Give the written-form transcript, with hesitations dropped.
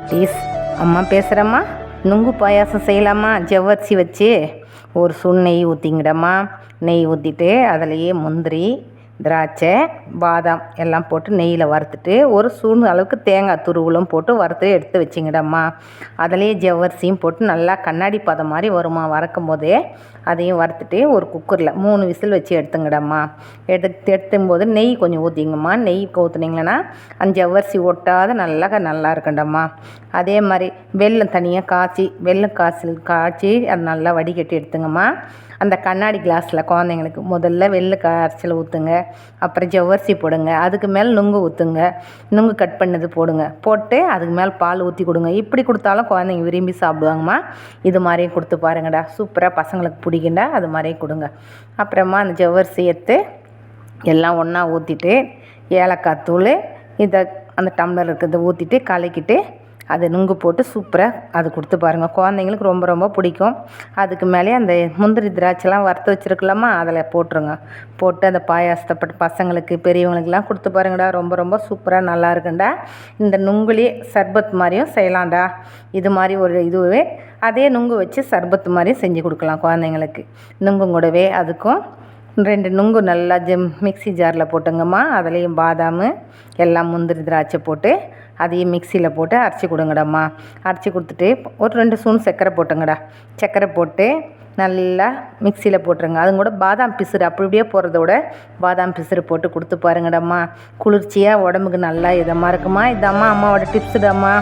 குட்டீஸ், அம்மா பேசுகிறேம்மா. நுங்கு பாயாசம் செய்யலாமா? ஜவ்வரிசி வச்சு ஒரு ஸ்பூன் நெய் ஊற்றிங்கடம்மா. நெய் ஊற்றிட்டு அதிலையே முந்திரி, திராட்சை, பாதாம் எல்லாம் போட்டு நெய்யில் வறுத்துட்டு ஒரு ஸ்பூன் அளவுக்கு தேங்காய் துருவலும் போட்டு வறுத்து எடுத்து வச்சிங்கடம்மா. அதிலையே ஜவ்வரிசியும் போட்டு நல்லா கண்ணாடி பதம் மாதிரி வருமா வறுக்கும் போதே அதையும் வறுத்துட்டு ஒரு குக்கரில் 3 விசில் வச்சு எடுத்துங்கடம்மா. எடுத்தும்போது நெய் கொஞ்சம் ஊற்றிங்கம்மா. நெய் ஊற்றுனீங்கன்னா அந்த ஜவ்வரிசி ஒட்டாத நல்லா இருக்குண்டம்மா. அதே மாதிரி வெல்லம் தனியாக வெல்லம் காய்ச்சி அது நல்லா வடிகட்டி எடுத்துங்கம்மா. அந்த கண்ணாடி கிளாஸில் குழந்தைங்களுக்கு முதல்ல வெள்ளை காய்ச்சல் ஊற்றுங்க, அப்புறம் ஜவ்வரிசி போடுங்க, அதுக்கு மேலே நுங்கு ஊற்றுங்க, நுங்கு கட் பண்ணது போட்டு அதுக்கு மேலே பால் ஊற்றி கொடுங்க. இப்படி கொடுத்தாலும் குழந்தைங்க விரும்பி சாப்பிடுவாங்கம்மா. இது மாதிரியும் கொடுத்து பாருங்கடா, சூப்பராக பசங்களுக்கு பிடிக்குண்டா. அது மாதிரியும் கொடுங்க. அப்புறமா அந்த ஜவ்வரிசி எடுத்து எல்லாம் ஒன்றா ஊற்றிட்டு ஏலக்காய் தூள் அந்த டம்ளர் இருக்கிறத ஊற்றிட்டு கலக்கிட்டு அது நுங்கு போட்டு சூப்பராக அது கொடுத்து பாருங்கள். குழந்தைங்களுக்கு ரொம்ப பிடிக்கும். அதுக்கு மேலே அந்த முந்திரி திராட்சைலாம் வறுத்து வச்சுருக்கலாமா, அதில் போட்டுருங்க. போட்டு அந்த பாயாசத்தை பசங்களுக்கு பெரியவங்களுக்கெல்லாம் கொடுத்து பாருங்கடா. ரொம்ப சூப்பராக நல்லா இருக்குண்டா. இந்த நுங்குலேயே சர்பத் மாதிரியும் செய்யலாம்டா. இது மாதிரி ஒரு இதுவே அதே நுங்கு வச்சு சர்பத் மாதிரியும் செஞ்சு கொடுக்கலாம் குழந்தைங்களுக்கு. நுங்கும் கூடவே அதுக்கும் 2 நுங்கு நல்லா மிக்ஸி ஜாரில் போட்டுங்கம்மா. அதுலேயும் பாதாம் எல்லாம் முந்திரி திராட்சை போட்டு அதையும் மிக்சியில் போட்டு அரைச்சி கொடுங்கடாம்மா. அரைச்சி கொடுத்துட்டு ஒரு 2 ஸ்பூன் சர்க்கரை போட்டுங்கடா. சர்க்கரை போட்டு நல்லா மிக்சியில் போட்டுருங்க. அதுங்க கூட பாதாம் பிசுறு அப்படியே போடுறத விட பாதாம் பிசுறு போட்டு கொடுத்து பாருங்கடாம்மா. குளிர்ச்சியாக உடம்புக்கு நல்லா இதமாக இருக்குமா. இதாம்மா அம்மாவோட டிப்ஸுடாம்மா.